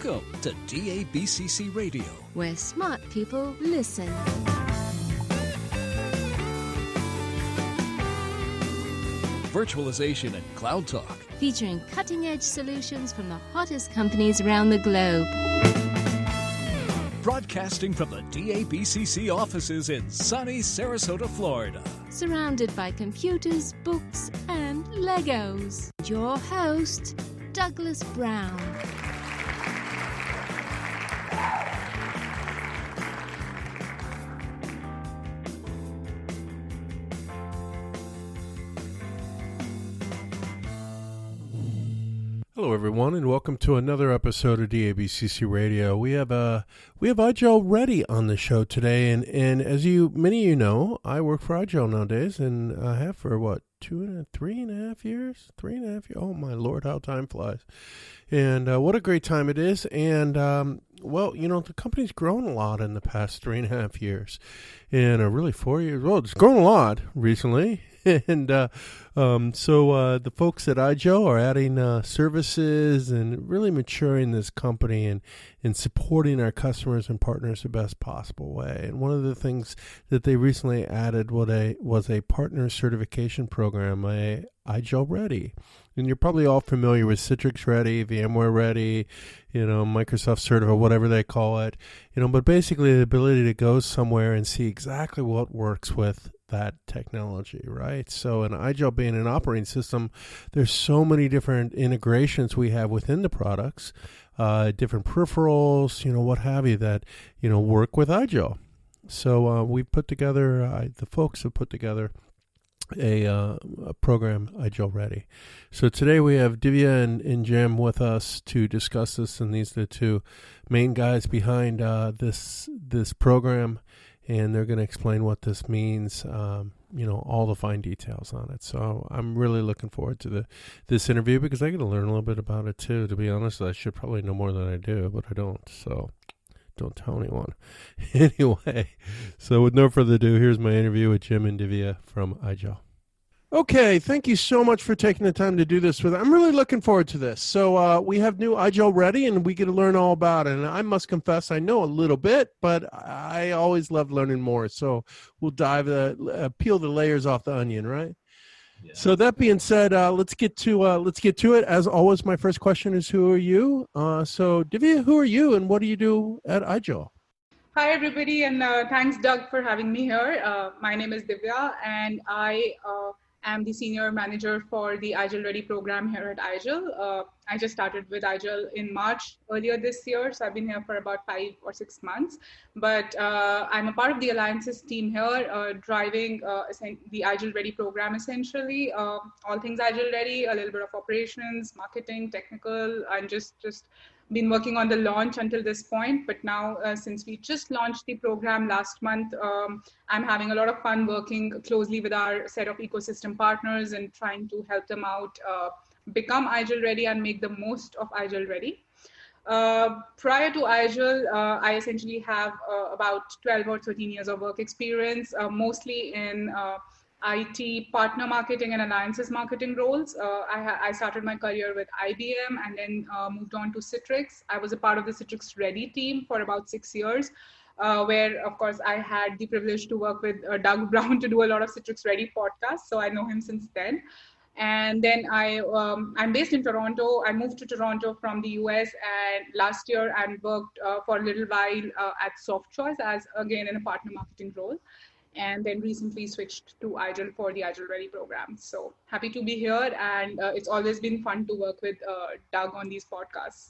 Welcome to DABCC Radio, where smart people listen. Virtualization and Cloud Talk, Featuring cutting-edge solutions from the hottest companies around the globe. broadcasting from the DABCC offices in sunny Sarasota, Florida. Surrounded by computers, books, and Legos. Your host, Douglas Brown. Hello, everyone, and welcome to another episode of DABCC Radio. We have Igel Ready on the show today, and as many of you know, I work for Igel nowadays, and I have for 3 and a half years. Oh my Lord, how time flies! And what a great time it is. And the company's grown a lot in the past 3.5 years, and really 4 years. Well, it's grown a lot recently. And so the folks at Igel are adding services and really maturing this company and supporting our customers and partners the best possible way. And one of the things that they recently added was a partner certification program, Igel Ready. And you're probably all familiar with Citrix Ready, VMware Ready, Microsoft Certified, whatever they call it. But basically the ability to go somewhere and see exactly what works with that technology, right? So in Igel being an operating system, there's so many different integrations we have within the products, different peripherals, what have you, that, work with Igel. So we put together, the folks have put together a program, Igel Ready. So today we have Divya and Jim with us to discuss this, and these are the two main guys behind this program, and they're going to explain what this means, all the fine details on it. So I'm really looking forward to this interview because I get to learn a little bit about it too. To be honest, I should probably know more than I do, but I don't. So don't tell anyone. Anyway, so with no further ado, here's my interview with Jim and Divya from Igel. Okay, thank you so much for taking the time to do this with us. I'm really looking forward to this. So we have new Igel Ready, and we get to learn all about it. And I must confess, I know a little bit, but I always love learning more. So we'll peel the layers off the onion, right? Yeah. So that being said, let's get to it. As always, my first question is, who are you? So Divya, who are you, and what do you do at Igel? Hi, everybody, and thanks, Doug, for having me here. My name is Divya, and I am the senior manager for the IGEL Ready program here at Igel. I just started with Igel in March earlier this year, so I've been here for about 5 or 6 months. But I'm a part of the alliances team here, driving the Igel Ready program essentially. All things Igel Ready, a little bit of operations, marketing, technical, and just been working on the launch until this point. But now, since we just launched the program last month, I'm having a lot of fun working closely with our set of ecosystem partners and trying to help them out become Igel Ready and make the most of Igel Ready. Prior to Igel, I essentially have about 12 or 13 years of work experience, mostly in IT partner marketing and alliances marketing roles. I started my career with IBM and then moved on to Citrix. I was a part of the Citrix Ready team for about 6 years, where, of course, I had the privilege to work with Doug Brown to do a lot of Citrix Ready podcasts. So I know him since then. And then I'm based in Toronto. I moved to Toronto from the US, and last year I worked for a little while at SoftChoice as, again, in a partner marketing role. And then recently switched to Igel for the Igel Ready program. So happy to be here, and it's always been fun to work with Doug on these podcasts.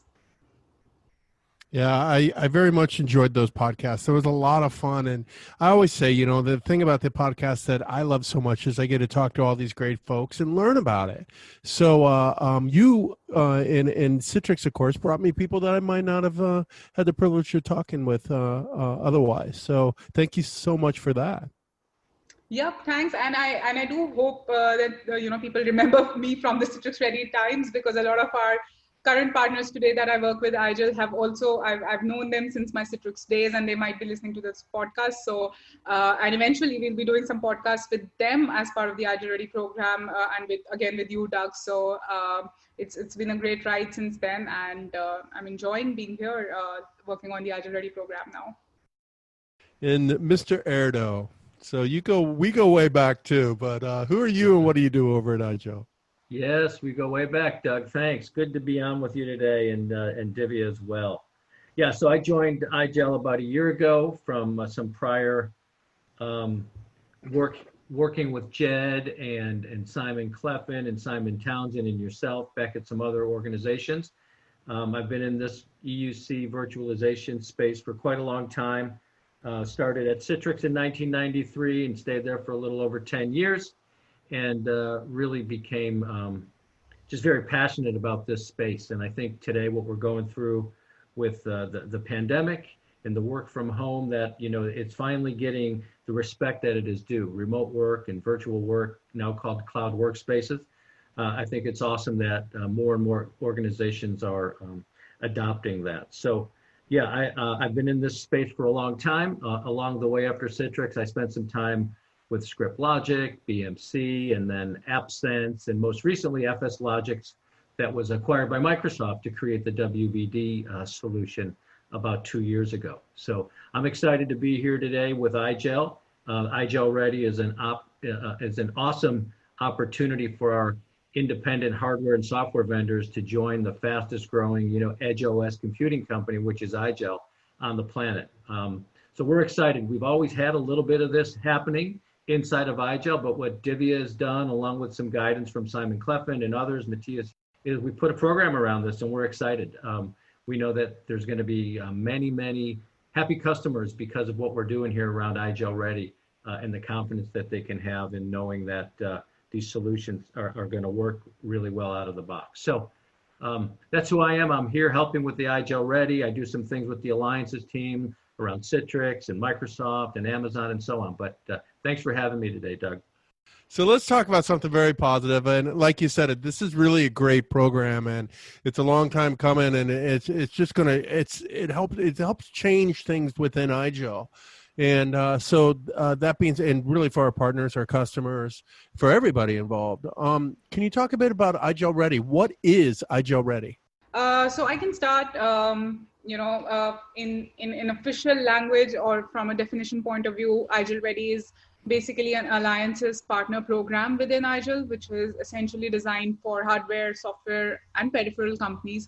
Yeah, I very much enjoyed those podcasts. It was a lot of fun. And I always say, the thing about the podcast that I love so much is I get to talk to all these great folks and learn about it. So you in Citrix, of course, brought me people that I might not have had the privilege of talking with otherwise. So thank you so much for that. Yep, thanks. And I do hope that people remember me from the Citrix Ready times, because a lot of our current partners today that I work with Igel have also, I've known them since my Citrix days, and they might be listening to this podcast. So, and eventually we'll be doing some podcasts with them as part of the Igel Ready program, and with you, Doug. So it's been a great ride since then, and I'm enjoying being here, working on the Igel Ready program now. And Mr. Airdo. So we go way back too, but who are you and what do you do over at IGEL? Yes, we go way back, Doug. Thanks. Good to be on with you today, and Divya as well. Yeah, so I joined IGEL about a year ago from some prior working with Jed and Simon Cleffin and Simon Townsend and yourself back at some other organizations. I've been in this EUC virtualization space for quite a long time. Started at Citrix in 1993 and stayed there for a little over 10 years. And really became just very passionate about this space. And I think today what we're going through with the pandemic and the work from home, that, it's finally getting the respect that it is due. Remote work and virtual work, now called cloud workspaces. I think it's awesome that more and more organizations are adopting that. So yeah, I've been in this space for a long time. Along the way after Citrix, I spent some time with ScriptLogic, BMC, and then AppSense, and most recently FS Logix, that was acquired by Microsoft to create the WBD solution about 2 years ago. So I'm excited to be here today with IGEL. IGEL Ready is an awesome opportunity for our independent hardware and software vendors to join the fastest growing, edge OS computing company, which is IGEL, on the planet. So we're excited. We've always had a little bit of this happening inside of IGEL, but what Divya has done, along with some guidance from Simon Cleffin and others, Matthias, is we put a program around this, and we're excited. We know that there's going to be many, many happy customers because of what we're doing here around IGEL Ready, and the confidence that they can have in knowing that these solutions are going to work really well out of the box. So that's who I am. I'm here helping with the IGEL Ready. I do some things with the Alliances team around Citrix and Microsoft and Amazon and so on. But thanks for having me today, Doug. So let's talk about something very positive. And like you said, this is really a great program, and it's a long time coming, and it's just it helps change things within IGEL. And so that means, and really for our partners, our customers, for everybody involved. Can you talk a bit about IGEL Ready? What is IGEL Ready? So I can start, in official language or from a definition point of view. IGEL Ready is basically an alliances partner program within IGEL, which is essentially designed for hardware, software, and peripheral companies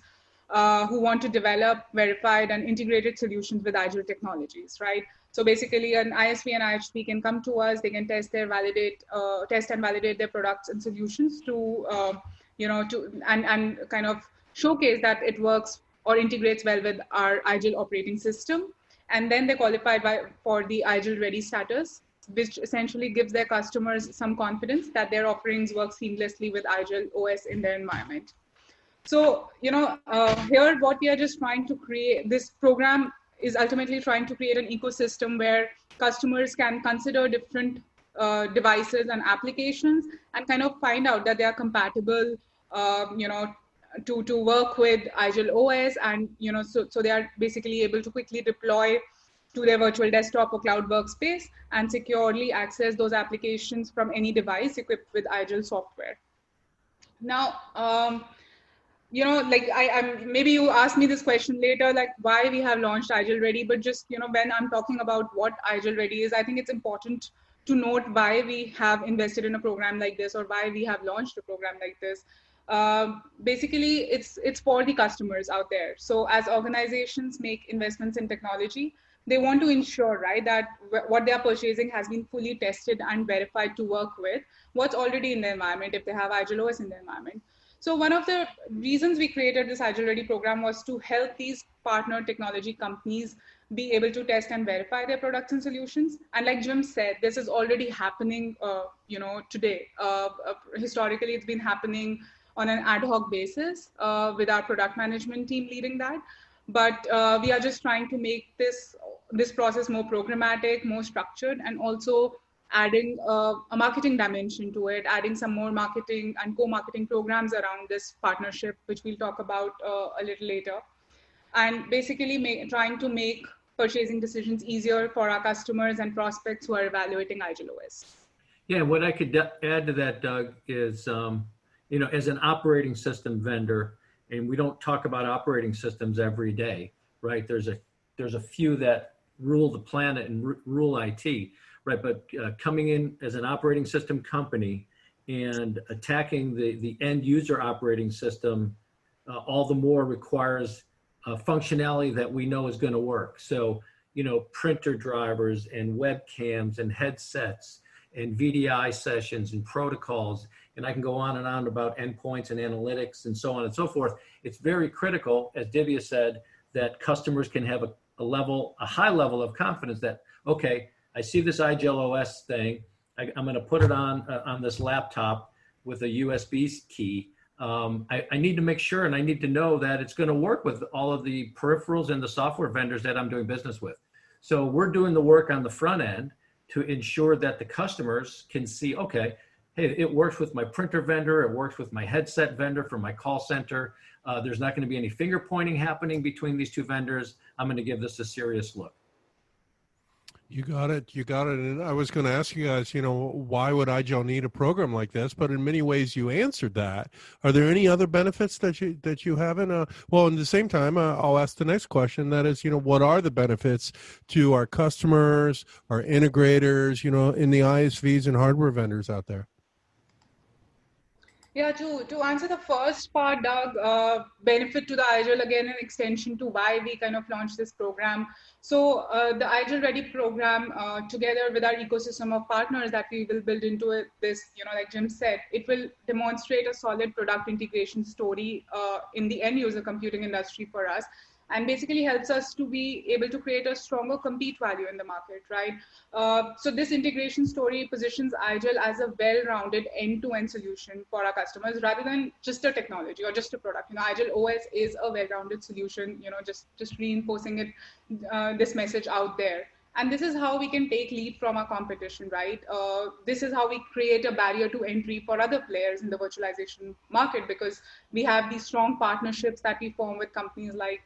who want to develop verified and integrated solutions with IGEL technologies, right? So basically, an ISV and IHP can come to us. They can test and validate their products and solutions to kind of showcase that it works or integrates well with our IGEL operating system. And then they qualify for the IGEL Ready status, which essentially gives their customers some confidence that their offerings work seamlessly with IGEL OS in their environment. So, here what we are just trying to create, this program is ultimately trying to create an ecosystem where customers can consider different devices and applications and kind of find out that they are compatible, to work with IGEL OS, and so they are basically able to quickly deploy to their virtual desktop or cloud workspace and securely access those applications from any device equipped with IGEL software. Now, maybe you ask me this question later, like why we have launched IGEL Ready, but just, when I'm talking about what IGEL Ready is, I think it's important to note why we have invested in a program like this, or why we have launched a program like this. Basically, it's for the customers out there. So as organizations make investments in technology, they want to ensure, right, that what they are purchasing has been fully tested and verified to work with what's already in the environment if they have IGEL OS in the environment. So one of the reasons we created this IGEL Ready program was to help these partner technology companies be able to test and verify their products and solutions. And like Jim said, this is already happening, today. Historically, it's been happening on an ad hoc basis with our product management team leading that. But we are just trying to make this process more programmatic, more structured, and also adding a marketing dimension to it, adding some more marketing and co-marketing programs around this partnership, which we'll talk about a little later. And basically trying to make purchasing decisions easier for our customers and prospects who are evaluating Igel OS. Yeah, what I could add to that, Doug, is, as an operating system vendor, and we don't talk about operating systems every day, right? There's a few that rule the planet and rule IT, right? But coming in as an operating system company and attacking the end user operating system, all the more requires functionality that we know is going to work. So, printer drivers and webcams and headsets and VDI sessions and protocols, and I can go on and on about endpoints and analytics and so on and so forth. It's very critical, as Divya said, that customers can have a high level of confidence that, okay, I see this IGEL OS thing, I'm going to put it on this laptop with a USB key. I need to make sure, and I need to know that it's going to work with all of the peripherals and the software vendors that I'm doing business with. So we're doing the work on the front end to ensure that the customers can see, okay, hey, it works with my printer vendor, it works with my headset vendor for my call center. There's not going to be any finger pointing happening between these two vendors. I'm going to give this a serious look. You got it. And I was going to ask you guys, why would IGEL need a program like this? But in many ways, you answered that. Are there any other benefits that you haven't? Well, at the same time, I'll ask the next question. That is, what are the benefits to our customers, our integrators, in the ISVs and hardware vendors out there? Yeah, to answer the first part, Doug, benefit to the Igel, again, an extension to why we kind of launched this program. So the Igel Ready program, together with our ecosystem of partners that we will build into it, this, like Jim said, it will demonstrate a solid product integration story in the end user computing industry for us, and basically helps us to be able to create a stronger compete value in the market, right? So this integration story positions Igel as a well-rounded end-to-end solution for our customers rather than just a technology or just a product. Igel OS is a well-rounded solution, just reinforcing it, this message out there. And this is how we can take lead from our competition, right? This is how we create a barrier to entry for other players in the virtualization market, because we have these strong partnerships that we form with companies like,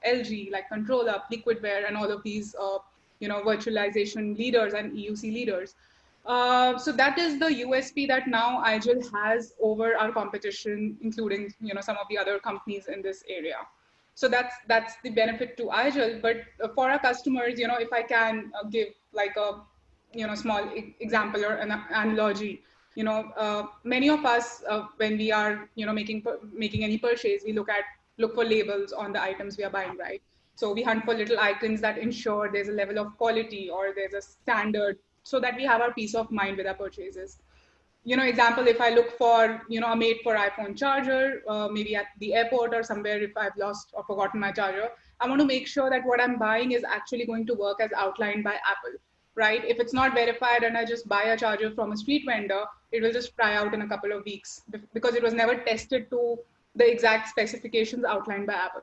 LG, like Controller, Liquidware, and all of these, virtualization leaders and EUC leaders. So that is the USP that now Igel has over our competition, including, some of the other companies in this area. So that's the benefit to Igel. But for our customers, if I can give like a small example or an analogy, many of us when we are making any purchase, we look for labels on the items we are buying, right? So we hunt for little icons that ensure there's a level of quality or there's a standard, so that we have our peace of mind with our purchases. Example, if I look for, a made for iPhone charger, maybe at the airport or somewhere, if I've lost or forgotten my charger, I want to make sure that what I'm buying is actually going to work as outlined by Apple, right? If it's not verified and I just buy a charger from a street vendor, it will just fry out in a couple of weeks because it was never tested to the exact specifications outlined by Apple.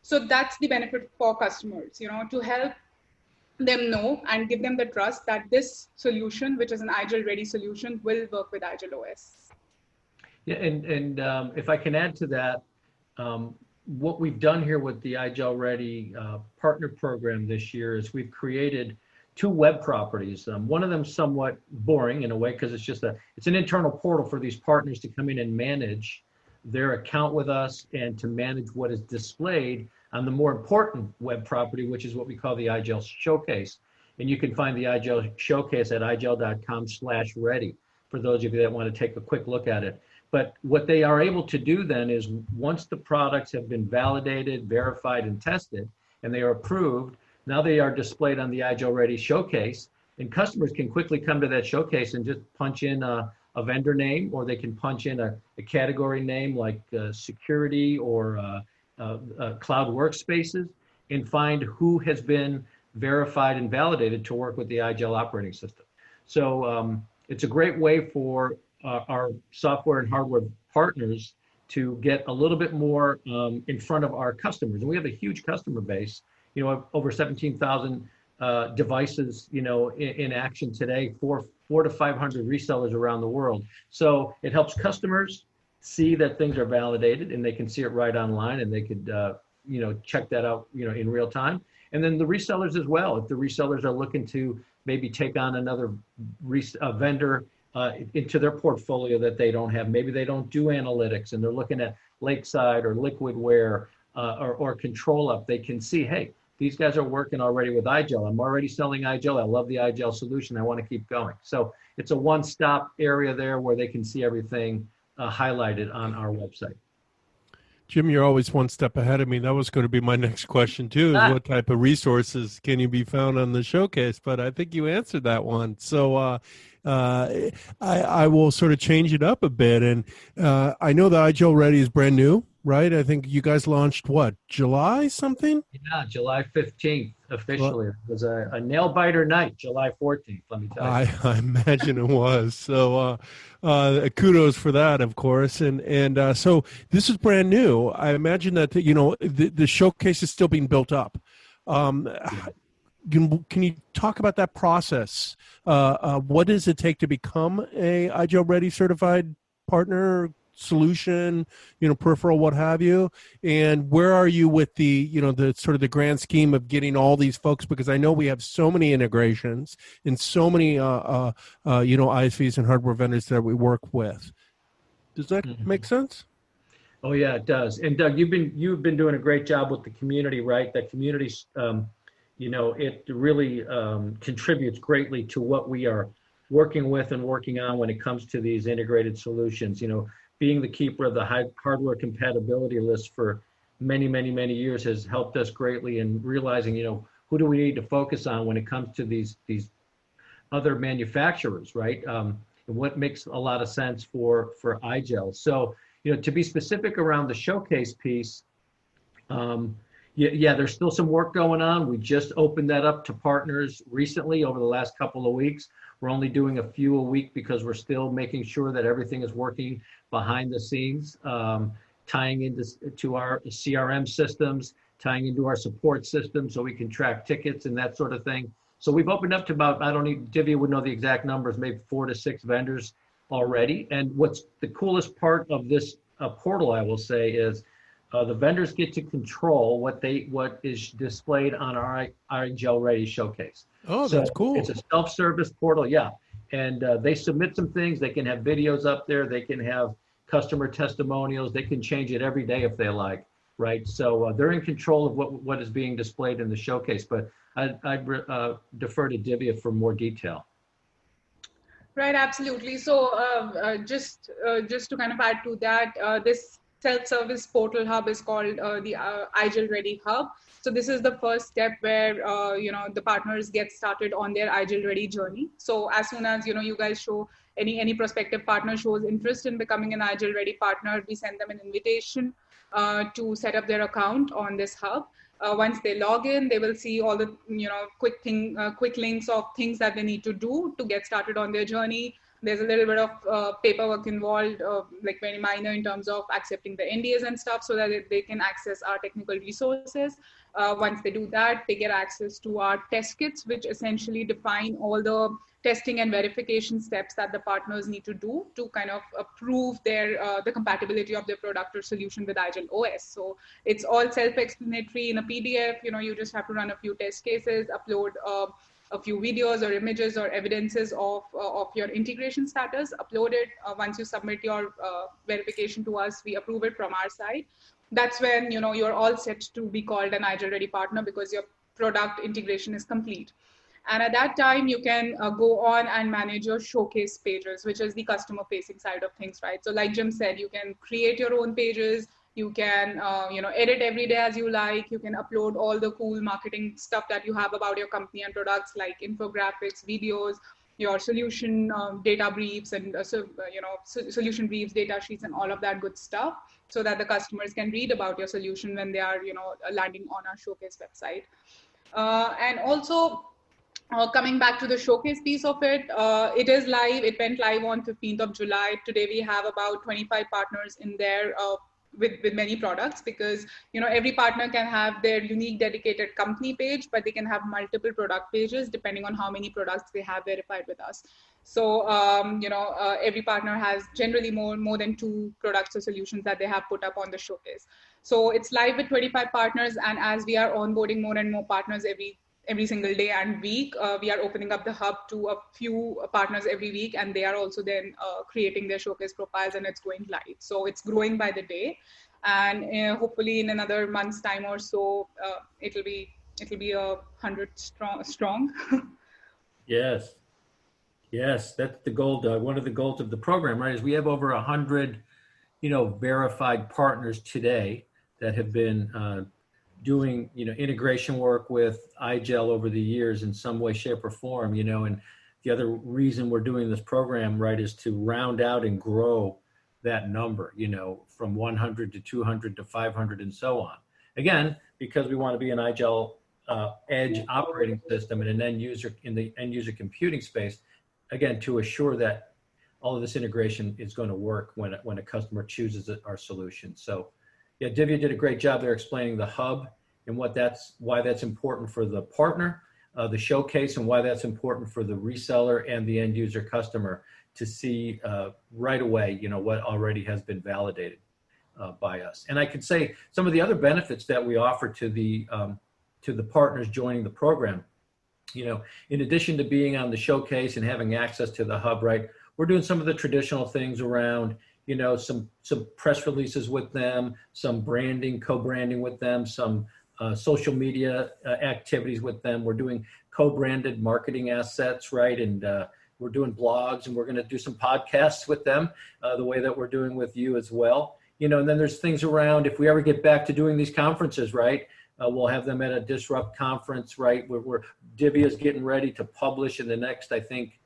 So that's the benefit for customers, to help them know and give them the trust that this solution, which is an Igel Ready solution, will work with Igel OS. Yeah, and if I can add to that, what we've done here with the Igel Ready partner program this year is we've created 2 web properties. One of them somewhat boring in a way because it's an internal portal for these partners to come in and manage their account with us and to manage what is displayed on the more important web property, which is what we call the Igel Showcase. And you can find the Igel Showcase at igel.com/ready for those of you that want to take a quick look at it. But what they are able to do then is once the products have been validated, verified, and tested, and they are approved, now they are displayed on the Igel Ready Showcase, and customers can quickly come to that showcase and just punch in a vendor name, or they can punch in a category name like security or cloud workspaces, and find who has been verified and validated to work with the Igel operating system. So it's a great way for our software and hardware partners to get a little bit more in front of our customers. And we have a huge customer base, over 17,000 devices, in action today, 400 to 500 resellers around the world. So it helps customers see that things are validated, and they can see it right online, and they could check that out in real time. And then the resellers as well. If the resellers are looking to maybe take on another vendor into their portfolio that they don't have, maybe they don't do analytics and they're looking at Lakeside or Liquidware or Control Up, they can see, hey, these guys are working already with IGEL. I'm already selling IGEL. I love the IGEL solution. I want to keep going. So it's a one-stop area there where they can see everything highlighted on our website. Jim, you're always one step ahead of me. That was going to be my next question too, is what type of resources can you be found on the showcase? But I think you answered that one. So I will sort of change it up a bit. And I know that IGEL Ready is brand new, right? I think you guys launched, what, July something? Yeah, July 15th officially. It was a nail-biter night, July 14th, let me tell you. I imagine it was. So kudos for that, of course. And so this is brand new. I imagine that, the showcase is still being built up. Can you talk about that process? What does it take to become a IGEL Ready certified partner, solution, peripheral, what have you? And where are you with the, the sort of the grand scheme of getting all these folks? Because I know we have so many integrations and so many, ISVs and hardware vendors that we work with. Does that make sense? Oh yeah, it does. And Doug, you've been doing a great job with the community, right? That community, it really contributes greatly to what we are working with and working on when it comes to these integrated solutions. Being the keeper of the hardware compatibility list for many, many, many years has helped us greatly in realizing, who do we need to focus on when it comes to these other manufacturers, right? And what makes a lot of sense for IGEL. So, to be specific around the showcase piece, there's still some work going on. We just opened that up to partners recently over the last couple of weeks. We're only doing a few a week because we're still making sure that everything is working behind the scenes, tying into our CRM systems, tying into our support system so we can track tickets and that sort of thing. So we've opened up to about, Divya would know the exact numbers, maybe 4 to 6 vendors already. And what's the coolest part of this portal, I will say, is the vendors get to control what is displayed on our IGEL Ready Showcase. Oh, that's cool. It's a self-service portal, yeah. And they submit some things. They can have videos up there. They can have customer testimonials. They can change it every day if they like, right? So they're in control of what is being displayed in the showcase. But I'd defer to Divya for more detail. Right, absolutely. So just to kind of add to that, this self-service portal hub is called the IGEL Ready Hub. So this is the first step where the partners get started on their IGEL Ready journey. So as soon as you guys show any prospective partner shows interest in becoming an IGEL Ready partner, we send them an invitation to set up their account on this hub. Once they log in, they will see all the quick links of things that they need to do to get started on their journey. There's a little bit of paperwork involved, like very minor in terms of accepting the NDAs and stuff, so that they can access our technical resources. Once they do that, they get access to our test kits, which essentially define all the testing and verification steps that the partners need to do to kind of prove the compatibility of their product or solution with IGEL OS. So it's all self-explanatory in a PDF. You just have to run a few test cases, upload a few videos or images or evidences of your integration status, upload it. Once you submit your verification to us, we approve it from our side. That's when you're all set to be called an IGEL Ready partner because your product integration is complete. And at that time, you can go on and manage your showcase pages, which is the customer facing side of things, right? So like Jim said, you can create your own pages. You can, edit every day as you like. You can upload all the cool marketing stuff that you have about your company and products, like infographics, videos, your solution data briefs, and solution briefs, data sheets, and all of that good stuff, so that the customers can read about your solution when they are, landing on our showcase website. And also, coming back to the showcase piece of it, it is live. It went live on 15th of July. Today we have about 25 partners in there with many products, because every partner can have their unique dedicated company page, but they can have multiple product pages depending on how many products they have verified with us. So, every partner has generally more than 2 products or solutions that they have put up on the showcase. So it's live with 25 partners. And as we are onboarding more and more partners every single day and week, we are opening up the hub to a few partners every week. And they are also then creating their showcase profiles, and it's going live. So it's growing by the day. And hopefully in another month's time or so, it'll be 100 strong. Yes. Yes, that's the goal, Doug. One of the goals of the program, right, is we have over 100, verified partners today that have been doing, integration work with IGEL over the years in some way, shape, or form, and the other reason we're doing this program, right, is to round out and grow that number, from 100 to 200 to 500 and so on. Again, because we want to be an IGEL edge operating system and an end user in the end user computing space, again, to assure that all of this integration is going to work when a customer chooses our solution. So yeah, Divya did a great job there explaining the hub and why that's important for the partner, the showcase, and why that's important for the reseller and the end user customer to see right away, what already has been validated by us. And I could say some of the other benefits that we offer to the partners joining the program. In addition to being on the showcase and having access to the hub, right, we're doing some of the traditional things around, some press releases with them, some branding, co-branding with them, some social media activities with them. We're doing co-branded marketing assets, right, and we're doing blogs, and we're going to do some podcasts with them, the way that we're doing with you as well. And then there's things around, if we ever get back to doing these conferences, right, we'll have them at a Disrupt conference, right? Divya is getting ready to publish in the next, I think,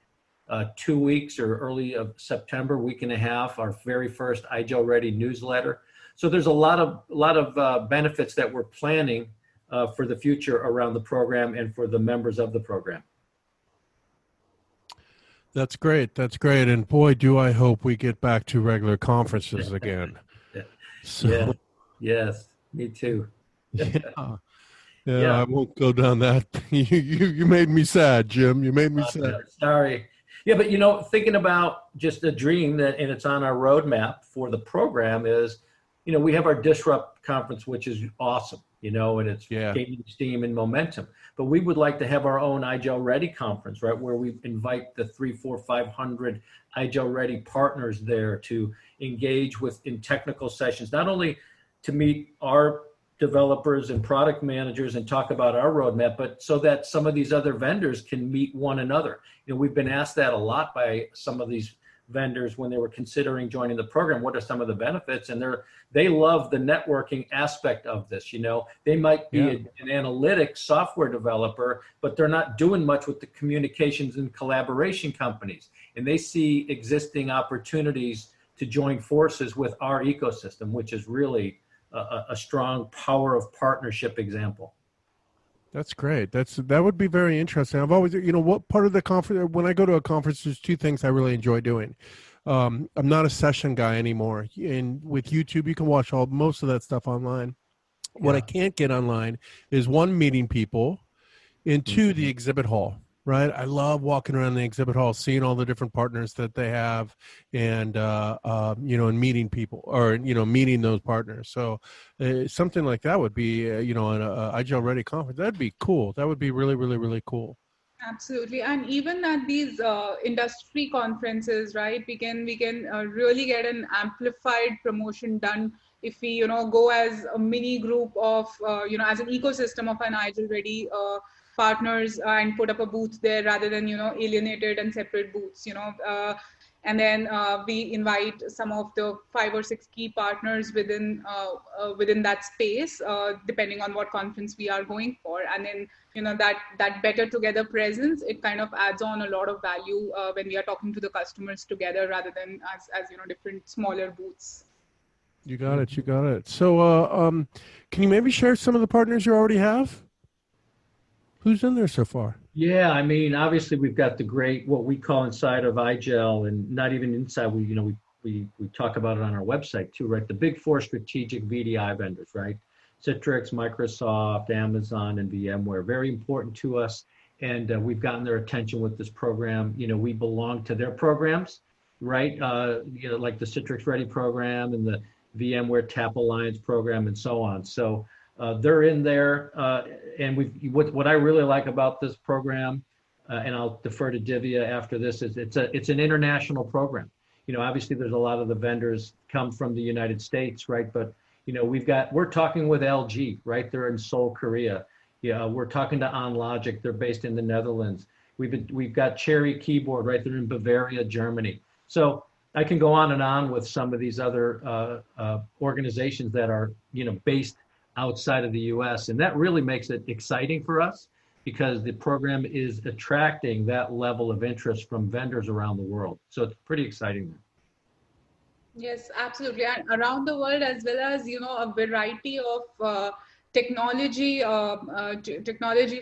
2 weeks or early of September, week and a half, our very first Igel Ready newsletter. So there's a lot of benefits that we're planning for the future around the program and for the members of the program. That's great. That's great. And boy, do I hope we get back to regular conferences again. So, yes, me too. Yeah, I won't go down that. You made me sad, Jim. You made me sad. Sorry. Yeah, but thinking about just a dream and it's on our roadmap for the program is, we have our Disrupt conference, which is awesome, and it's gaining steam and momentum. But we would like to have our own Igel Ready conference, right, where we invite the 300, 400, 500 Igel Ready partners there to engage in technical sessions, not only to meet our developers and product managers and talk about our roadmap, but so that some of these other vendors can meet one another. We've been asked that a lot by some of these vendors when they were considering joining the program. What are some of the benefits? And they love the networking aspect of this. They might be an analytics software developer, but they're not doing much with the communications and collaboration companies. And they see existing opportunities to join forces with our ecosystem, which is really a strong power of partnership example. That's great. That would be very interesting. I've always, what part of the conference, when I go to a conference, there's 2 things I really enjoy doing. I'm not a session guy anymore. And with YouTube, you can watch most of that stuff online. What I can't get online is 1, meeting people, and 2, the exhibit hall. Right. I love walking around the exhibit hall, seeing all the different partners that they have and, and meeting people or, meeting those partners. So something like that would be, an Igel Ready conference. That'd be cool. That would be really, really, really cool. Absolutely. And even at these industry conferences, right, we can really get an amplified promotion done if we, go as a mini group of, as an ecosystem of an Igel Ready partners and put up a booth there rather than, alienated and separate booths, and then we invite some of the 5 or 6 key partners within that space, depending on what conference we are going for. And then, that better together presence, it kind of adds on a lot of value when we are talking to the customers together rather than as different smaller booths. You got it. So can you maybe share some of the partners you already have? Who's in there so far? Yeah, I mean, obviously we've got the great, what we call inside of Igel, and not even inside, we talk about it on our website too, right? The big 4 strategic VDI vendors, right? Citrix, Microsoft, Amazon, and VMware, very important to us. and we've gotten their attention with this program. We belong to their programs, right? Like the Citrix Ready program and the VMware TAP Alliance program and so on. So they're in there, and what I really like about this program, and I'll defer to Divya after this, is it's an international program. Obviously there's a lot of the vendors come from the United States, right? But we're talking with LG, right? They're in Seoul, Korea. Yeah, we're talking to OnLogic. They're based in the Netherlands. We've got Cherry Keyboard, right? They're in Bavaria, Germany. So I can go on and on with some of these other organizations that are, based outside of the U.S. And that really makes it exciting for us because the program is attracting that level of interest from vendors around the world. So it's pretty exciting. Yes, absolutely. And around the world, as well as, a variety of technology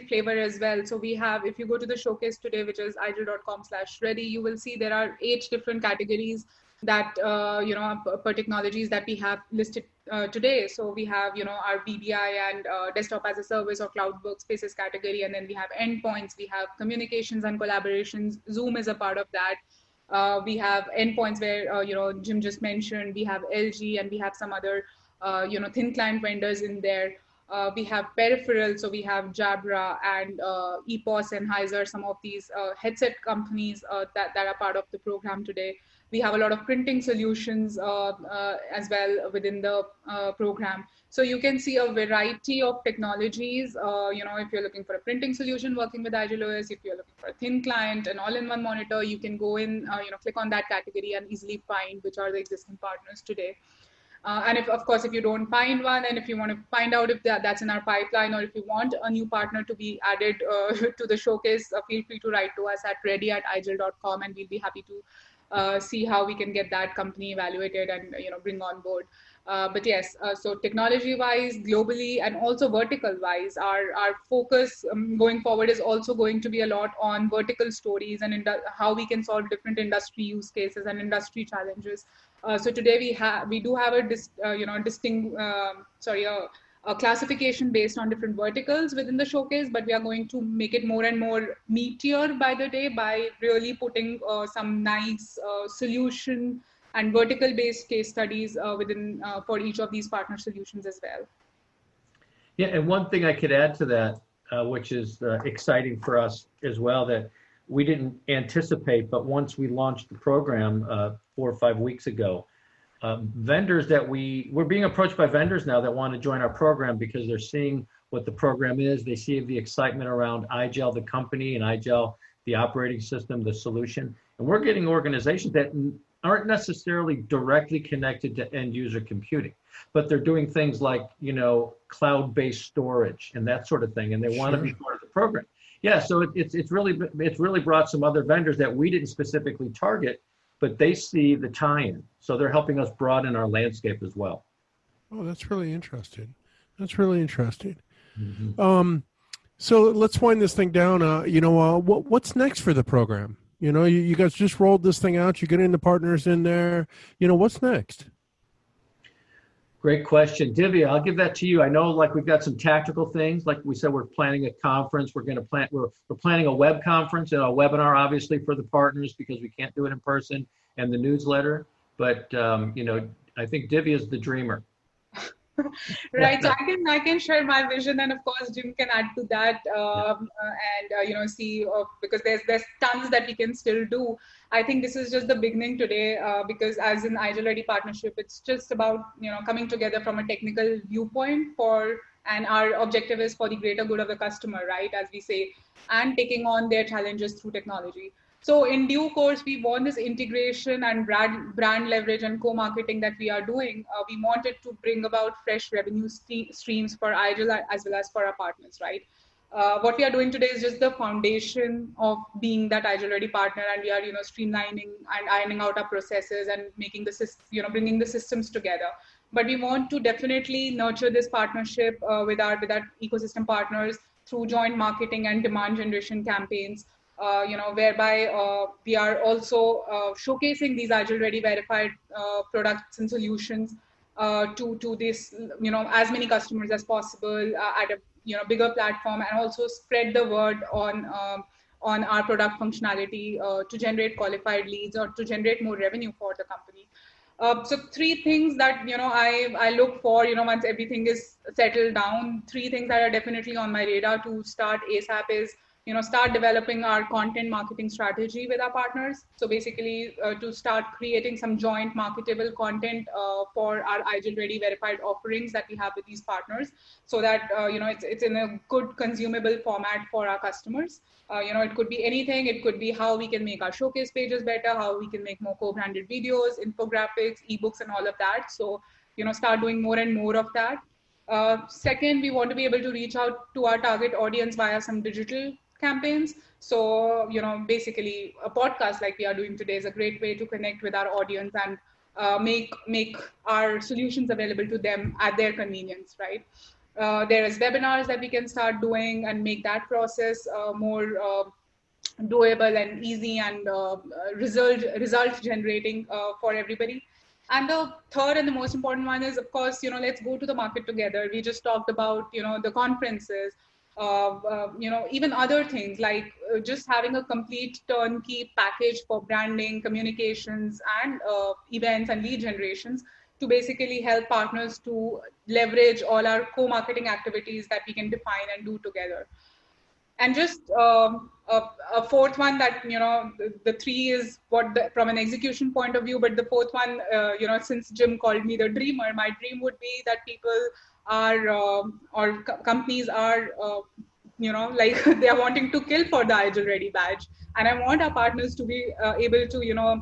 flavor as well. So we have, if you go to the showcase today, which is igel.com/ready, you will see there are 8 different categories that, per technologies that we have listed today. So we have, our BBI and desktop as a service or cloud workspaces category. And then we have endpoints, we have communications and collaborations. Zoom is a part of that. We have endpoints where, Jim just mentioned, we have LG and we have some other, thin client vendors in there. We have peripherals, so we have Jabra and EPOS and Heiser, some of these headset companies that are part of the program today. We have a lot of printing solutions as well within the program. So you can see a variety of technologies. If you're looking for a printing solution working with IGEL, if you're looking for a thin client, an all-in-one monitor, you can go in, click on that category and easily find which are the existing partners today. And if you don't find one, and if you want to find out if that's in our pipeline, or if you want a new partner to be added to the showcase, feel free to write to us at ready@igel.com, and we'll be happy to see how we can get that company evaluated and bring on board. But yes, so technology-wise, globally, and also vertical-wise, our focus going forward is also going to be a lot on vertical stories and how we can solve different industry use cases and industry challenges. So today we do have a classification based on different verticals within the showcase, but we are going to make it more and more meatier by the day by really putting some nice solution and vertical-based case studies within for each of these partner solutions as well. Yeah, and one thing I could add to that, which is exciting for us as well, that we didn't anticipate, but once we launched the program 4 or 5 weeks ago, vendors that we're being approached by vendors now that want to join our program because they're seeing what the program is. They see the excitement around IGEL, the company, and IGEL, the operating system, the solution. And we're getting organizations that aren't necessarily directly connected to end user computing, but they're doing things like, cloud-based storage and that sort of thing. And they want to be part of the program. Yeah, so it's really brought some other vendors that we didn't specifically target, but they see the tie-in. So they're helping us broaden our landscape as well. Oh, that's really interesting. That's really interesting. Mm-hmm. So let's wind this thing down. What's next for the program? You guys just rolled this thing out. You get into partners in there. What's next? Great question. Divya, I'll give that to you. I know we've got some tactical things. Like we said, we're planning a conference. We're planning a web conference and a webinar, obviously, for the partners because we can't do it in person, and the newsletter. But, I think Divya is the dreamer. Right. So I can share my vision, and of course Jim can add to that, and see because there's tons that we can still do. I think this is just the beginning today, because as an IGEL Ready partnership, it's just about coming together from a technical viewpoint and our objective is for the greater good of the customer, right, as we say, and taking on their challenges through technology. So in due course, we want this integration and brand leverage and co-marketing that we are doing. We wanted to bring about fresh revenue streams for IGEL as well as for our partners, right? What we are doing today is just the foundation of being that IGEL Ready partner, and we are streamlining and ironing out our processes and making bringing the systems together. But we want to definitely nurture this partnership with our ecosystem partners through joint marketing and demand generation campaigns. Whereby we are also showcasing these IGEL Ready verified products and solutions to this, as many customers as possible at a bigger platform, and also spread the word on our product functionality to generate qualified leads or to generate more revenue for the company. So three things that I look for once everything is settled down. Three things that are definitely on my radar to start ASAP is start developing our content marketing strategy with our partners. So basically to start creating some joint marketable content for our IGEL Ready verified offerings that we have with these partners, so that it's in a good consumable format for our customers. It could be anything. It could be how we can make our showcase pages better, how we can make more co-branded videos, infographics, ebooks, and all of that. So start doing more and more of that. Second, we want to be able to reach out to our target audience via some digital campaigns. So, basically a podcast like we are doing today is a great way to connect with our audience and make our solutions available to them at their convenience, right? There is webinars that we can start doing and make that process more doable and easy and result generating for everybody. And the third and the most important one is, of course, let's go to the market together. We just talked about, the conferences, even other things like just having a complete turnkey package for branding, communications, and events and lead generations to basically help partners to leverage all our co-marketing activities that we can define and do together. And just a fourth one that, the three is from an execution point of view, but the fourth one, since Jim called me the dreamer, my dream would be that people are, or companies are, like they are wanting to kill for the IGEL Ready badge. And I want our partners to be able to,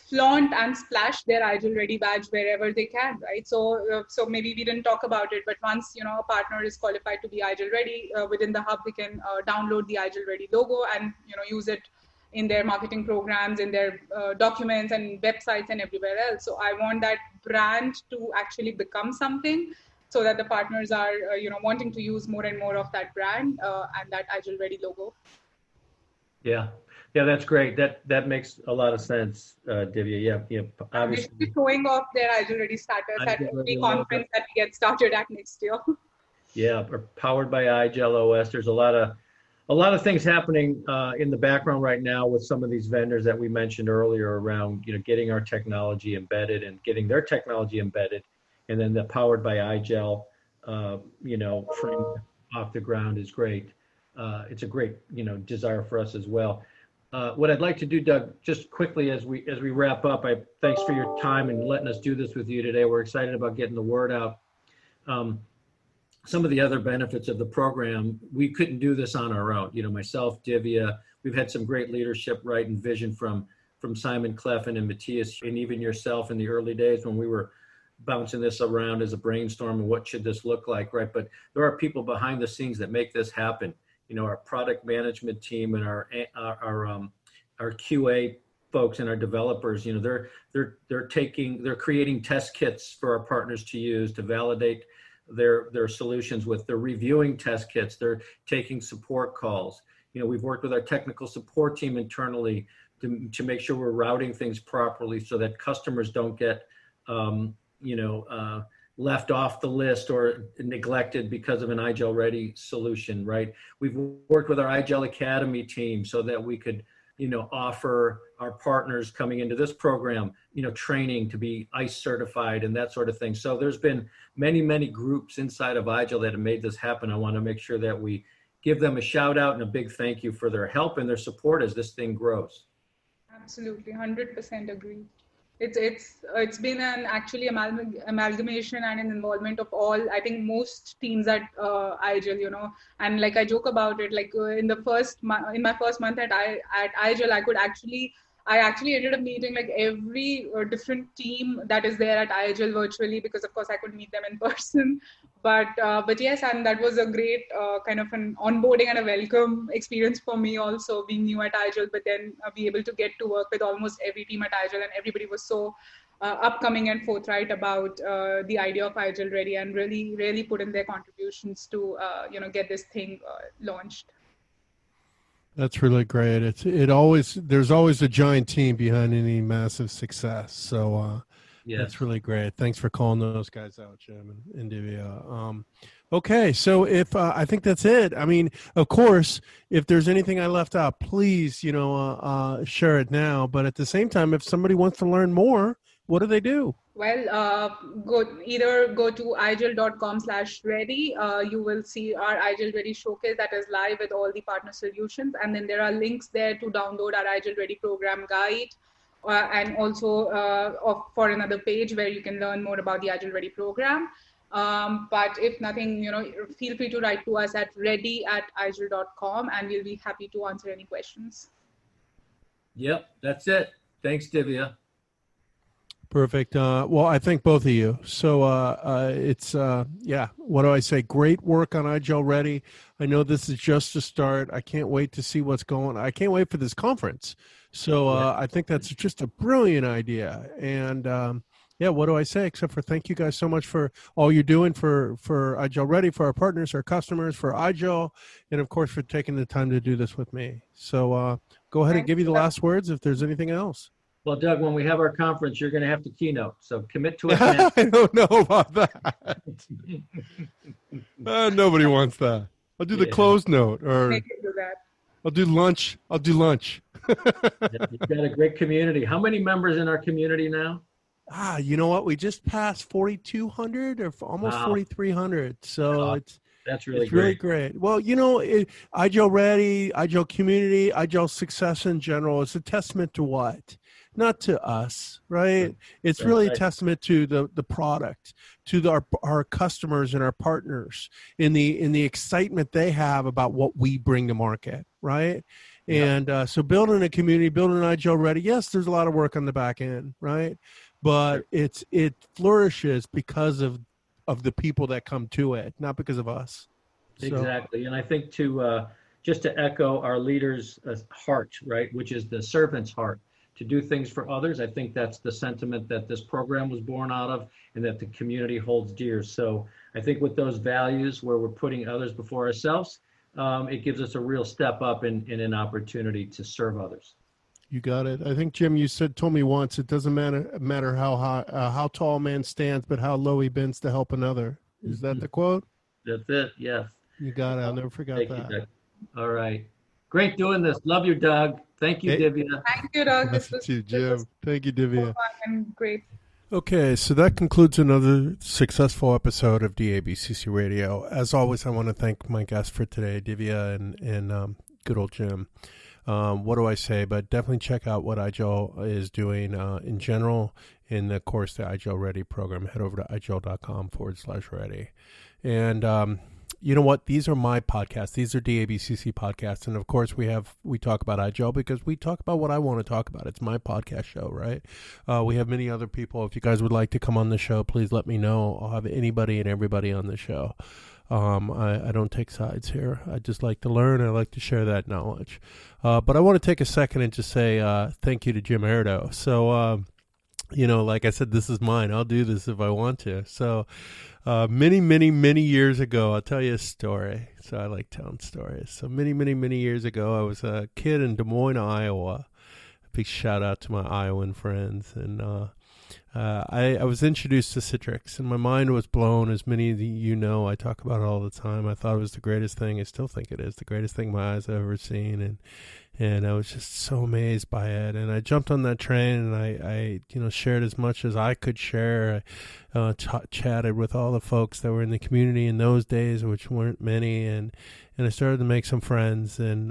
flaunt and splash their IGEL Ready badge wherever they can, right? So maybe we didn't talk about it, but once a partner is qualified to be IGEL Ready within the hub, we can download the IGEL Ready logo and use it in their marketing programs, in their documents and websites and everywhere else. So I want that brand to actually become something, so that the partners are wanting to use more and more of that brand and that IGEL Ready logo. Yeah, that's great. That makes a lot of sense, Divya. Yeah, obviously. They should be showing off their IGEL Ready status at every conference that we get started at next year. Yeah, powered by IGEL OS. There's a lot of things happening in the background right now with some of these vendors that we mentioned earlier around getting our technology embedded and getting their technology embedded, and then the powered by IGEL frame off the ground is great. It's a great desire for us as well. What I'd like to do, Doug, just quickly as we wrap up, thanks for your time and letting us do this with you today. We're excited about getting the word out. Some of the other benefits of the program, we couldn't do this on our own. Myself, Divya, we've had some great leadership, right, and vision from Simon Cleffin and Matthias, and even yourself in the early days when we were bouncing this around as a brainstorm and what should this look like, right? But there are people behind the scenes that make this happen. Our product management team and our QA folks and our developers, they're creating test kits for our partners to use to validate their solutions with. They're reviewing test kits. They're taking support calls. We've worked with our technical support team internally to make sure we're routing things properly so that customers don't get, left off the list or neglected because of an IGEL Ready solution, right? We've worked with our IGEL Academy team so that we could, offer our partners coming into this program, training to be ICE certified and that sort of thing. So there's been many groups inside of IGEL that have made this happen. I want to make sure that we give them a shout out and a big thank you for their help and their support as this thing grows. Absolutely, 100% agree. It's been an actually amalgamation and an involvement of all, I think, most teams at IGEL, and like I joke about it, like in my first month at IGEL, I actually ended up meeting like every different team that is there at IGEL virtually, because of course I couldn't meet them in person. But yes, and that was a great kind of an onboarding and a welcome experience for me also, being new at IGEL, but then be able to get to work with almost every team at IGEL, and everybody was so upcoming and forthright about the idea of IGEL Ready, and really put in their contributions to get this thing launched. That's really great. There's always a giant team behind any massive success. So Yes. That's really great. Thanks for calling those guys out, Jim and Divya. Okay, so if I think that's it. I mean, of course, if there's anything I left out, please, share it now. But at the same time, if somebody wants to learn more, what do they do? Well, go to igel.com/ready. You will see our Igel Ready Showcase that is live with all the partner solutions. And then there are links there to download our Igel Ready program guide. And also for another page where you can learn more about the Igel Ready program. But if nothing, feel free to write to us at ready@igel.com, and we'll be happy to answer any questions. Yep, that's it. Thanks, Divya. Perfect. Well, I thank both of you. So it's, what do I say? Great work on Igel Ready. I know this is just a start. I can't wait to see what's going on. I can't wait for this conference. So I think that's just a brilliant idea. And what do I say except for thank you guys so much for all you're doing for Igel Ready, for our partners, our customers, for Igel, and of course for taking the time to do this with me. So go ahead and give you the last words if there's anything else. Well, Doug, when we have our conference, you're going to have to keynote. So commit to it now. I don't know about that. Nobody wants that. I'll do the closed note, or I'll do lunch. You've got a great community. How many members in our community now? You know what? We just passed 4,200 or almost 4,300. So that's really great. Well, Igel Ready, Igel Community, Igel Success in general, it's a testament to what? Not to us, right? It's really a testament to the product, to our customers and our partners, in the excitement they have about what we bring to market, right? Yep. And so building a community, building Igel Ready, yes, there's a lot of work on the back end, right? But it flourishes because of the people that come to it, not because of us. Exactly. And I think just to echo our leader's heart, right, which is the servant's heart, to do things for others. I think that's the sentiment that this program was born out of and that the community holds dear. So I think with those values where we're putting others before ourselves, it gives us a real step up in an opportunity to serve others. You got it. I think, Jim, you told me once, it doesn't matter how high, how tall a man stands, but how low he bends to help another. Is that the quote? That's it. Yes. You got it. I'll never forget that. Thank you, Doug. All right. Great doing this. Love you, Doug. Thank you, Divya. Thank you, Doug. This was Jim. Thank you, Divya. And great. Okay, so that concludes another successful episode of DABCC Radio. As always, I want to thank my guests for today, Divya and good old Jim. What do I say? But definitely check out what Igel is doing in general in the course, the Igel Ready program. Head over to igel.com/ready. And you know what? These are my podcasts. These are DABCC podcasts. And of course, we talk about Igel because we talk about what I want to talk about. It's my podcast show, right? We have many other people. If you guys would like to come on the show, please let me know. I'll have anybody and everybody on the show. I don't take sides here. I just like to learn. I like to share that knowledge. But I want to take a second and just say thank you to Jim Airdo. So, like I said, this is mine. I'll do this if I want to. So many years ago, I'll tell you a story. So I like telling stories. So many years ago, I was a kid in Des Moines, Iowa. A big shout out to my Iowan friends. And I was introduced to Citrix, and my mind was blown. As many of you know, I talk about it all the time. I thought it was the greatest thing. I still think it is the greatest thing my eyes have ever seen, and I was just so amazed by it. And I jumped on that train, and I shared as much as I could share. I chatted with all the folks that were in the community in those days, which weren't many, and I started to make some friends and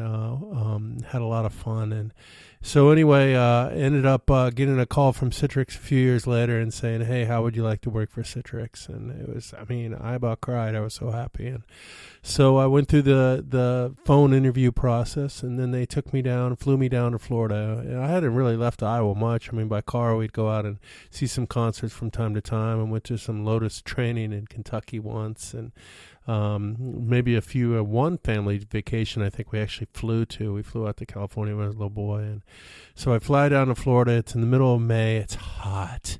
had a lot of fun. And so anyway, ended up getting a call from Citrix a few years later and saying, hey, how would you like to work for Citrix? And it was, I about cried. I was so happy. And so I went through the phone interview process, and then they flew me down to Florida. And I hadn't really left Iowa much. By car, we'd go out and see some concerts from time to time. I went to some Lotus training in Kentucky once, and maybe one family vacation I think we actually flew to. We flew out to California when I was a little boy. And so I fly down to Florida. It's in the middle of May. It's hot.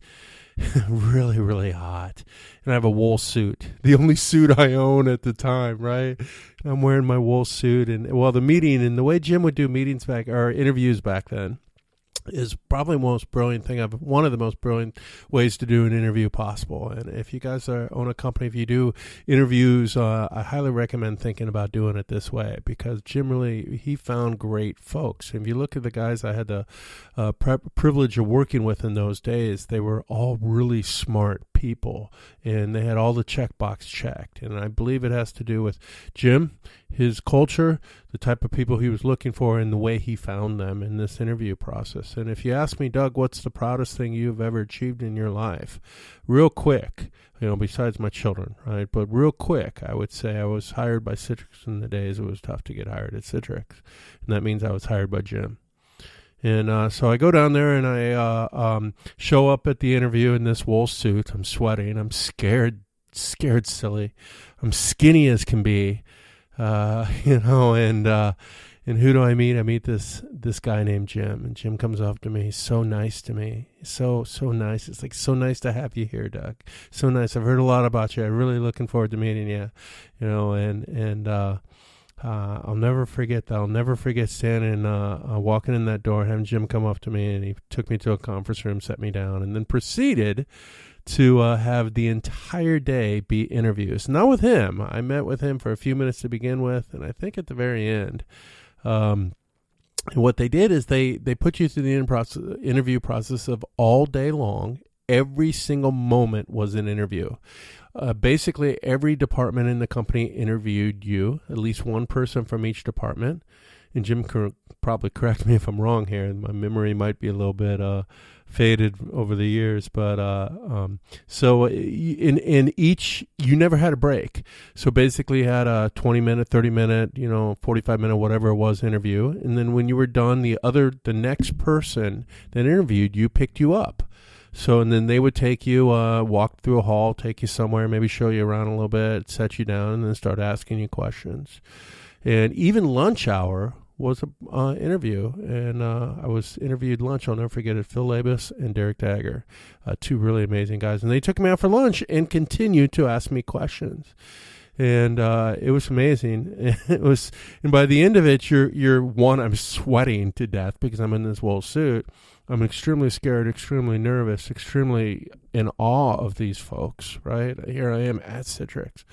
Really hot. And I have a wool suit. The only suit I own at the time, right? And I'm wearing my wool suit. And the meeting, and the way Jim would do interviews back then, is probably one of the most brilliant ways to do an interview possible. And if you guys own a company, if you do interviews, I highly recommend thinking about doing it this way, because Jim he found great folks. If you look at the guys I had the privilege of working with in those days, they were all really smart people, and they had all the checkbox checked. And I believe it has to do with Jim, his culture, the type of people he was looking for, and the way he found them in this interview process. And if you ask me, Doug, what's the proudest thing you've ever achieved in your life? Real quick, besides my children, right? But real quick, I would say I was hired by Citrix in the days it was tough to get hired at Citrix. And that means I was hired by Jim. And so I go down there and I show up at the interview in this wool suit. I'm sweating. I'm scared silly. I'm skinny as can be, and who do I meet? I meet this guy named Jim, and Jim comes up to me. He's so nice to me. He's so nice. It's like, so nice to have you here, Doug. So nice. I've heard a lot about you. I'm really looking forward to meeting you, I'll never forget that. I'll never forget standing, walking in that door, having Jim come up to me, and he took me to a conference room, set me down, and then proceeded to have the entire day be interviews. Not with him. I met with him for a few minutes to begin with, and I think at the very end, and what they did is they put you through the interview process of all day long. Every single moment was an interview. Basically, every department in the company interviewed you, at least one person from each department. And Jim can probably correct me if I'm wrong here. My memory might be a little bit faded over the years. But so in each, you never had a break. So basically you had a 20-minute, 30-minute, 45-minute, whatever it was, interview. And then when you were done, the next person that interviewed you picked you up. So, and then they would take you, walk through a hall, take you somewhere, maybe show you around a little bit, set you down, and then start asking you questions. And even lunch hour was an interview. And I was interviewed lunch. I'll never forget it. Phil Labus and Derek Dagger, two really amazing guys. And they took me out for lunch and continued to ask me questions. And it was amazing. And by the end of it, I'm sweating to death because I'm in this wool suit. I'm extremely scared, extremely nervous, extremely in awe of these folks, right? Here I am at Citrix.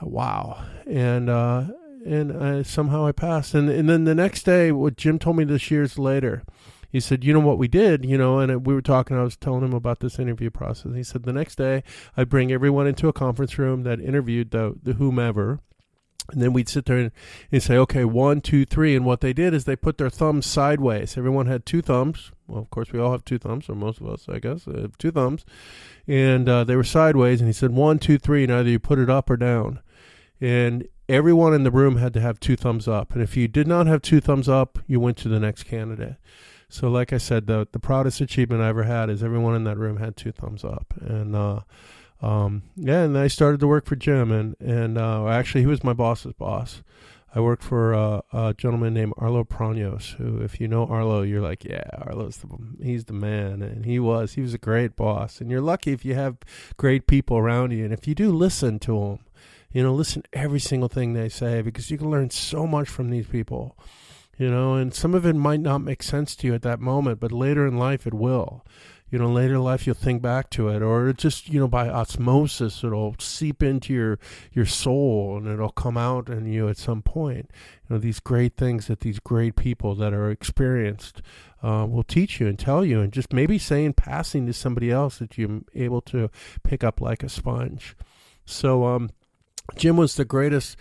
Wow. And somehow I passed. And then the next day, what Jim told me this years later, he said, what we did, and we were talking, I was telling him about this interview process. He said the next day I'd bring everyone into a conference room that interviewed the whomever. And then we'd sit there and say, okay, 1, 2, 3. And what they did is they put their thumbs sideways. Everyone had two thumbs. Well, of course, we all have two thumbs, or most of us, I guess, have two thumbs. And they were sideways. And he said, 1, 2, 3, and either you put it up or down. And everyone in the room had to have two thumbs up. And if you did not have two thumbs up, you went to the next candidate. So like I said, the proudest achievement I ever had is everyone in that room had two thumbs up. And and I started to work for Jim, and actually he was my boss's boss. I worked for a gentleman named Arlo Pranos, who, if you know Arlo, you're like, yeah, he's the man, and he was a great boss. And you're lucky if you have great people around you, and if you do listen to them, listen to every single thing they say, because you can learn so much from these people, and some of it might not make sense to you at that moment, but later in life it will. Later in life you'll think back to it, or it just, by osmosis, it'll seep into your soul, and it'll come out in you at some point. These great things that these great people that are experienced will teach you and tell you, and just maybe say in passing to somebody else that you're able to pick up like a sponge. So Jim was the greatest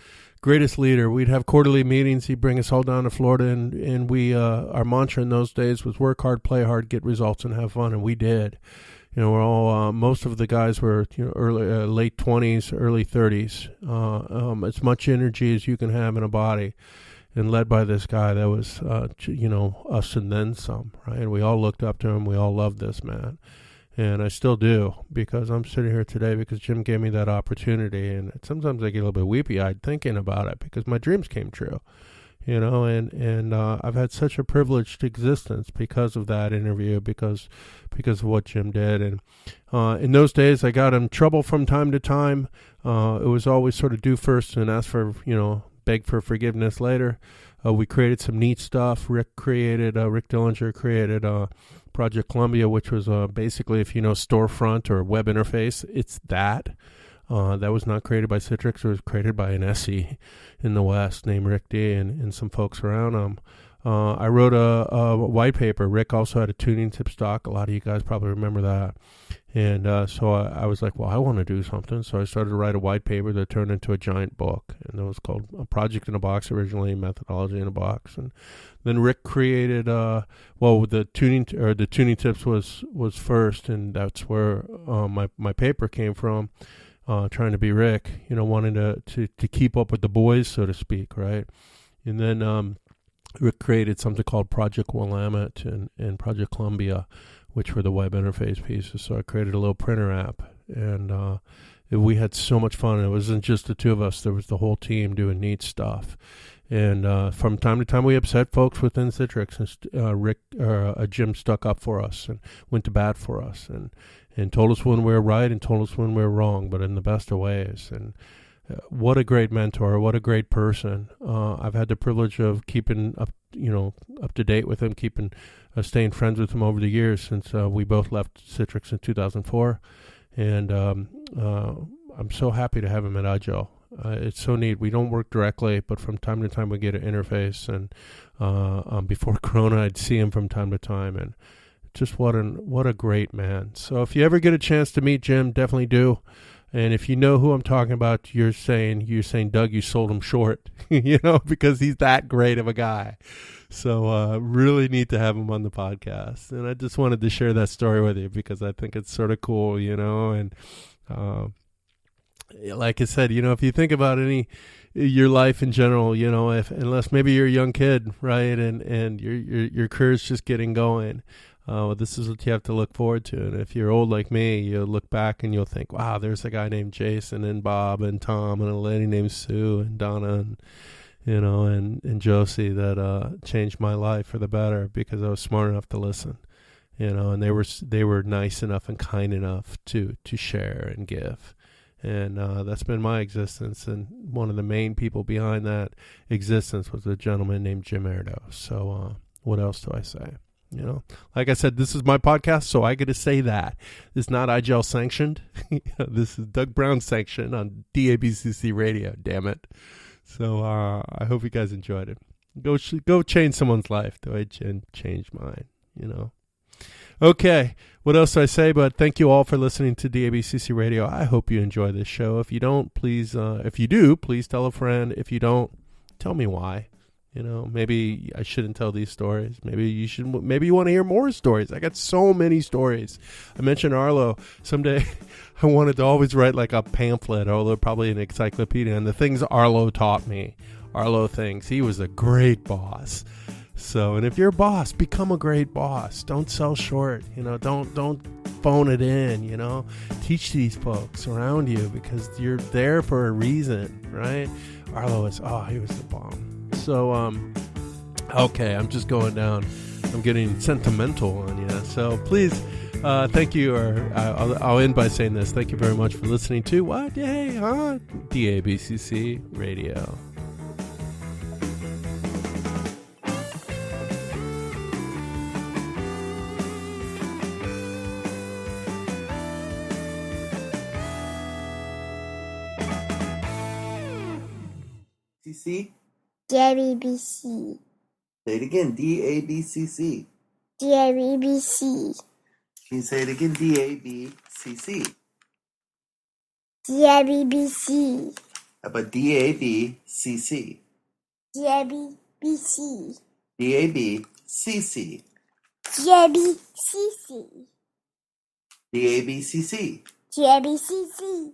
leader. We'd have quarterly meetings. He'd bring us all down to Florida, and we our mantra in those days was work hard, play hard, get results, and have fun. And we did. We're all most of the guys were early late 20s, early 30s. As much energy as you can have in a body, and led by this guy that was us and then some. Right, and we all looked up to him. We all loved this man. And I still do, because I'm sitting here today because Jim gave me that opportunity. And sometimes I get a little bit weepy-eyed thinking about it, because my dreams came true, and I've had such a privileged existence because of that interview, because of what Jim did. And in those days, I got in trouble from time to time. It was always sort of do first and ask for, beg for forgiveness later. we created some neat stuff. Rick Dillinger created Project Columbia, which was basically, if you know storefront or web interface, it's that. That was not created by Citrix. It was created by an SE in the West named Rick D and some folks around him. I wrote a white paper. Rick also had a tuning tip stock. A lot of you guys probably remember that. And so I was like, well, I want to do something. So I started to write a white paper that turned into a giant book. And it was called A Project in a Box originally, Methodology in a Box. And then Rick created, the tuning tips was first. And that's where my paper came from, trying to be Rick, wanting to keep up with the boys, so to speak, right? And then Rick created something called Project Willamette and Project Columbia, which were the web interface pieces. So I created a little printer app, and we had so much fun. It wasn't just the two of us. There was the whole team doing neat stuff. And from time to time, we upset folks within Citrix, and Jim stuck up for us and went to bat for us and told us when we were right and told us when we were wrong, but in the best of ways. And what a great mentor, what a great person. I've had the privilege of keeping up to date with him, staying friends with him over the years since we both left Citrix in 2004. And I'm so happy to have him at Agile. It's so neat. We don't work directly, but from time to time we get an interface. And before Corona, I'd see him from time to time. And just what a great man. So if you ever get a chance to meet Jim, definitely do. And if you know who I'm talking about, you're saying, Doug, you sold him short, because he's that great of a guy. So really need to have him on the podcast. And I just wanted to share that story with you because I think it's sort of cool, and like I said, if you think about your life in general, unless maybe you're a young kid, right, and your career's just getting going, this is what you have to look forward to. And if you're old like me, you'll look back and you'll think, wow, there's a guy named Jason and Bob and Tom and a lady named Sue and Donna and Josie that changed my life for the better because I was smart enough to listen, and they were nice enough and kind enough to share and give. And that's been my existence. And one of the main people behind that existence was a gentleman named Jim Airdo. So what else do I say? Like I said, this is my podcast, so I get to say that. It's not IGEL sanctioned. This is Doug Brown sanctioned on DABCC radio, damn it. So I hope you guys enjoyed it. Go change someone's life the way Jen changed mine, Okay, what else do I say? But thank you all for listening to DABCC Radio. I hope you enjoy this show. If you don't, please, if you do, please tell a friend. If you don't, tell me why. Maybe I shouldn't tell these stories. Maybe you should. Maybe you want to hear more stories. I got so many stories. I mentioned Arlo. Someday I wanted to always write like a pamphlet, or probably an encyclopedia, and the things Arlo taught me. Arlo things. He was a great boss. So, and if you're a boss, become a great boss. Don't sell short. Don't phone it in. Teach these folks around you because you're there for a reason, right? Arlo he was the bomb. So, okay, I'm just going down. I'm getting sentimental on you. So please, thank you. I'll end by saying this. Thank you very much for listening to what? Yay, huh? DABCC Radio. CC? DABC. Say it again, DABCC. DABC. Can you say it again, DABCC? DABC. How about DABCC? DABC. DABCC. DABCC. DABCC. DABCC.